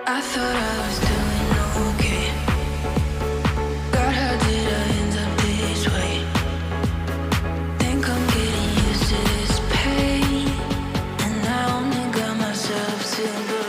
I thought I was doing okay. God, how did I end up this way? Think I'm getting used to this pain, and I only got myself to blame.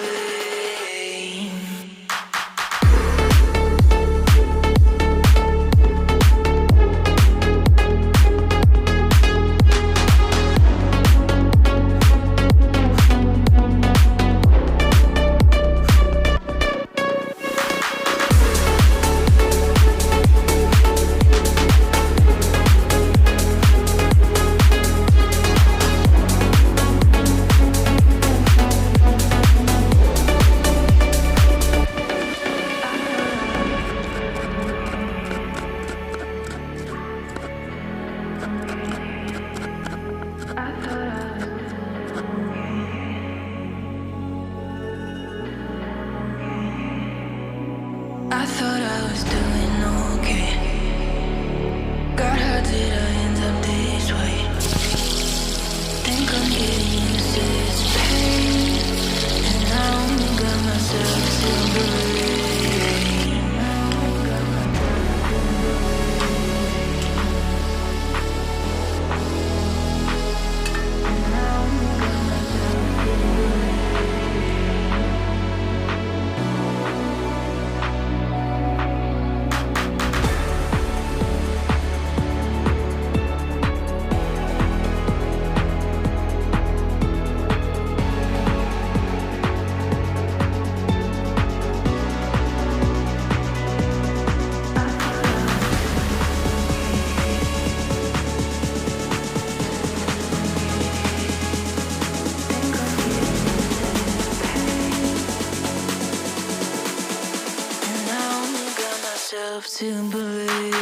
I thought I was doing okay. God, how did I end up this way? Think I'm getting used to this pain, and I only got myself to blame. And I only got myself to believe.